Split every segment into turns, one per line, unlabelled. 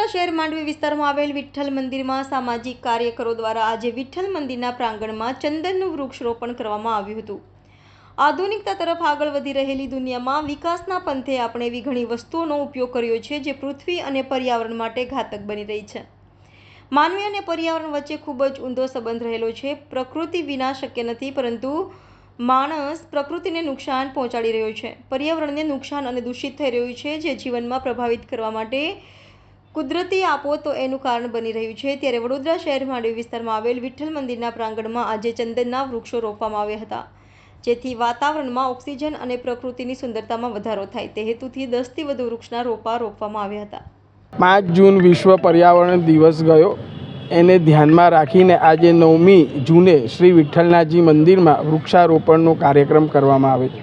વડોદરા શહેર માંડવી વિસ્તારમાં આવેલ વિઠ્ઠલ મંદિરમાં સામાજિક કાર્યકરો દ્વારા આજે વિઠ્ઠલ મંદિરના પ્રાંગણમાં ચંદનનું વૃક્ષારોપણ કરવામાં આવ્યું હતું। આધુનિકતા તરફ આગળ વધી રહેલી દુનિયામાં વિકાસના પંથે આપણે એવી ઘણી વસ્તુઓનો ઉપયોગ કર્યો છે જે પૃથ્વી અને પર્યાવરણ માટે ઘાતક બની રહી છે। માનવી અને પર્યાવરણ વચ્ચે ખૂબ જ ઊંડો સંબંધ રહેલો છે। પ્રકૃતિ વિના શક્ય નથી, પરંતુ માણસ પ્રકૃતિને નુકસાન પહોંચાડી રહ્યો છે, પર્યાવરણને નુકસાન અને દૂષિત થઈ રહ્યું છે, જે જીવનમાં પ્રભાવિત કરવા માટે કુદરતી આપો તો એનું કારણ બની રહ્યું છે। ત્યારે વડોદરા શહેર માંડવી વિસ્તારમાં આવેલ વિઠ્ઠલ મંદિરના પ્રાંગણમાં આજે ચંદનના વૃક્ષો રોપવામાં આવ્યા હતા, જેથી વાતાવરણમાં ઓક્સિજન અને પ્રકૃતિની સુંદરતામાં વધારો થાય તે હેતુથી 10થી વધુ વૃક્ષના રોપા રોપવામાં આવ્યા હતા।
5 જૂન વિશ્વ પર્યાવરણ દિવસ ગયો, એને ધ્યાનમાં રાખીને આજે 9મી જૂને શ્રી વિઠ્ઠલનાથજી મંદિરમાં વૃક્ષારોપણનો કાર્યક્રમ કરવામાં આવે છે।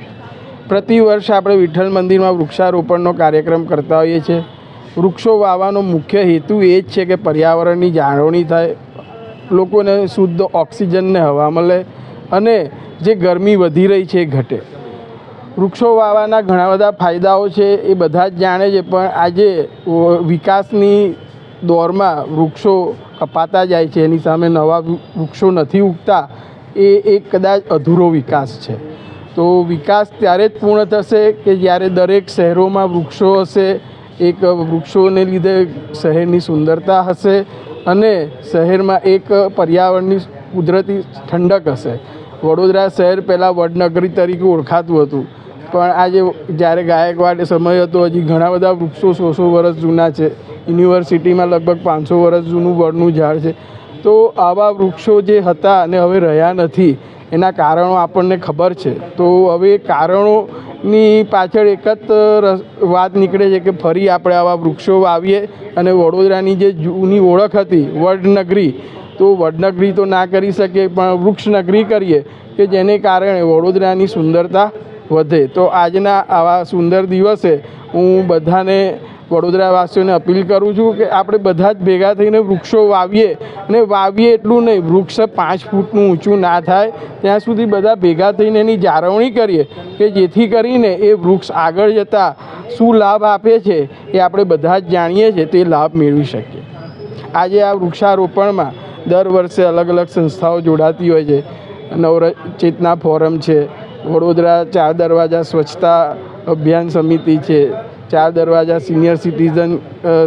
પ્રતિવર્ષ આપણે વિઠ્ઠલ મંદિરમાં વૃક્ષારોપણનો કાર્યક્રમ કરતા હોઈએ છીએ। વૃક્ષો વાવવાનો મુખ્ય હેતુ એ જ છે કે પર્યાવરણની જાળવણી થાય, લોકોને શુદ્ધ ઓક્સિજનને હવા મળે અને જે ગરમી વધી રહી છે એ ઘટે। વૃક્ષો વાવવાના ઘણા બધા ફાયદાઓ છે, એ બધા જ જાણે છે, પણ આજે વિકાસની દોરમાં વૃક્ષો કપાતા જાય છે, એની સામે નવા વૃક્ષો નથી ઉગતા, એ એક કદાચ અધૂરો વિકાસ છે। તો વિકાસ ત્યારે જ પૂર્ણ થશે કે જ્યારે દરેક શહેરોમાં વૃક્ષો હશે, એક વૃક્ષોને લીધે શહેરની સુંદરતા હશે અને શહેરમાં એક પર્યાવરણની કુદરતી ઠંડક હશે। વડોદરા શહેર પહેલાં વડનગરી તરીકે ઓળખાતું હતું, પણ આજે જ્યારે ગાયકવાડ સમય હતો હજી ઘણા બધા વૃક્ષો 100 વર્ષ જૂના છે। યુનિવર્સિટીમાં લગભગ 500 વર્ષ જૂનું વડનું ઝાડ છે। તો આવા વૃક્ષો જે હતા અને હવે રહ્યા નથી, એના કારણો આપણને ખબર છે। તો હવે કારણોની પાછળ એક જ વાત નીકળે છે કે ફરી આપણે આવા વૃક્ષો વાવીએ અને વડોદરાની જે જૂની ઓળખ હતી વડનગરી, તો વડનગરી તો ના કરી શકીએ, પણ વૃક્ષનગરી કરીએ કે જેને કારણે વડોદરાની સુંદરતા વધે। તો આજના આવા સુંદર દિવસે હું બધાને વડોદરાવાસીઓને અપીલ કરું છું કે આપણે બધા જ ભેગા થઈને વૃક્ષો વાવીએ, અને વાવીએ એટલું નહીં, વૃક્ષ 5 ફૂટનું ઊંચું ના થાય ત્યાં સુધી બધા ભેગા થઈને એની જાળવણી કરીએ કે જેથી કરીને એ વૃક્ષ આગળ જતાં શું લાભ આપે છે એ આપણે બધા જ જાણીએ છીએ, તે લાભ મેળવી શકીએ। આજે આ વૃક્ષારોપણમાં દર વર્ષે અલગ અલગ સંસ્થાઓ જોડાતી હોય છે। નવચેતના ફોરમ છે, વડોદરા 4 દરવાજા સ્વચ્છતા અભિયાન સમિતિ છે, 4 દરવાજા સિનિયર સિટીઝન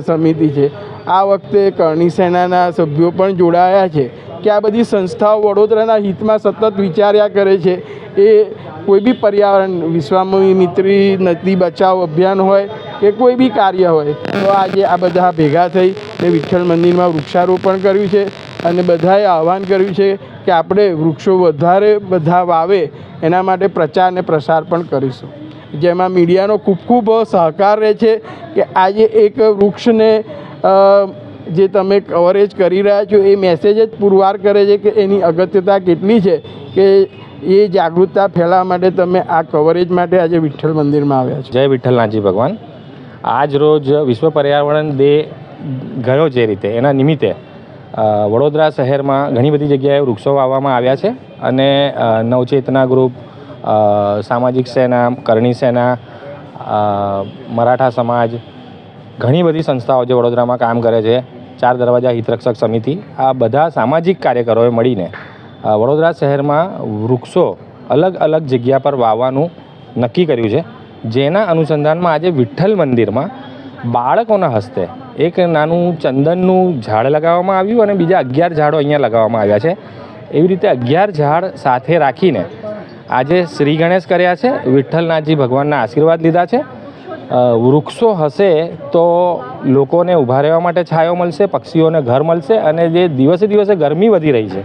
સમિતિ છે। આ વખતે કરણી સેનાના સભ્યો પણ જોડાયા છે કે આ બધી સંસ્થાઓ વડોદરાના હિતમાં સતત વિચાર્યા કરે છે। એ કોઈ બી પર્યાવરણ વિશ્વામિત્રી નદી બચાવ અભિયાન હોય કે કોઈ બી કાર્ય હોય, તો આજે આ બધા ભેગા થઈ ને વિઠ્ઠલ મંદિરમાં વૃક્ષારોપણ કર્યું છે અને બધાએ આહ્વાન કર્યું છે કે આપણે વૃક્ષો વધારે બધા વાવે, એના માટે પ્રચાર અને પ્રસાર પણ કરીશું, જેમાં મીડિયાનો ખૂબ સહકાર રહે છે કે આજે એક વૃક્ષને જે તમે કવરેજ કરી રહ્યા છો એ મેસેજ જ પુરવાર કરે છે કે એની અગત્યતા કેટલી છે, કે એ જાગૃતતા ફેલાવવા માટે તમે આ કવરેજ માટે આજે વિઠ્ઠલ મંદિરમાં આવ્યા છો।
જય વિઠ્ઠલનાથજી ભગવાન। આજ રોજ વિશ્વ પર્યાવરણ ડે ગયો જે રીતે, એના નિમિત્તે વડોદરા શહેરમાં ઘણી બધી જગ્યાએ વૃક્ષો વાવવામાં આવ્યા છે અને નવચેતના ગ્રુપ, સામાજિક સેના, કરણી સેના, મરાઠા સમાજ, ઘણી બધી સંસ્થાઓ જે વડોદરામાં કામ કરે છે, 4 દરવાજા હિતરક્ષક સમિતિ, આ બધા સામાજિક કાર્યકરોએ મળીને વડોદરા શહેરમાં વૃક્ષો અલગ અલગ જગ્યા પર વાવવાનું નક્કી કર્યું છે, જેના અનુસંધાનમાં આજે વિઠ્ઠલ મંદિરમાં બાળકોના હસ્તે એક નાનું ચંદનનું ઝાડ લગાવવામાં આવ્યું અને બીજા 11 ઝાડો અહીંયા લગાવવામાં આવ્યા છે। એવી રીતે 11 ઝાડ સાથે રાખીને આજે શ્રી ગણેશ કર્યા છે, વિઠ્ઠલનાથજી ભગવાનના આશીર્વાદ લીધા છે। વૃક્ષો હશે તો લોકોને ઊભા રહેવા માટે છાંયો મળશે, પક્ષીઓને ઘર મળશે, અને જે દિવસે દિવસે ગરમી વધી રહી છે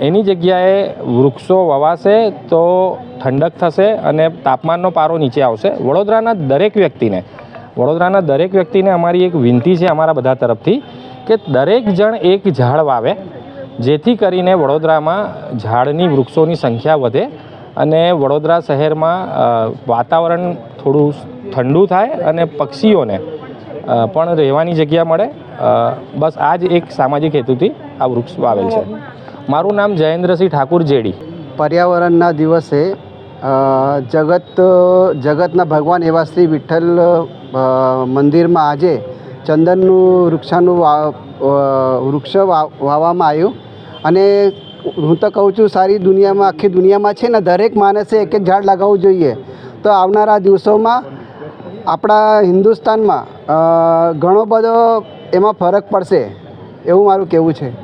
એની જગ્યાએ વૃક્ષો વવાશે તો ઠંડક થશે અને તાપમાનનો પારો નીચે આવશે। વડોદરાના દરેક વ્યક્તિને અમારી એક વિનંતી છે અમારા બધા તરફથી કે દરેક જણ એક ઝાડ વાવે, જેથી કરીને વડોદરામાં ઝાડની વૃક્ષોની સંખ્યા વધે અને વડોદરા શહેરમાં વાતાવરણ થોડું ઠંડુ થાય અને પક્ષીઓને પણ રહેવાની જગ્યા મળે। બસ આ જ એક સામાજિક હેતુથી આ વૃક્ષ વાવેલ છે। મારું નામ જયેન્દ્રસિંહ ઠાકુર જેડી।
પર્યાવરણના દિવસે જગતના ભગવાન એવા શ્રી વિઠ્ઠલ મંદિરમાં આજે ચંદનનું વૃક્ષ વાવવામાં આવ્યું. અને હું તો કહું છું સારી દુનિયામાં, આખી દુનિયામાં છે ને દરેક માણસે એક એક ઝાડ લગાવવું જોઈએ. તો આવનારા દિવસોમાં આપણા હિન્દુસ્તાનમાં ઘણો બધો એમાં ફરક પડશે એવું મારું કહેવું છે.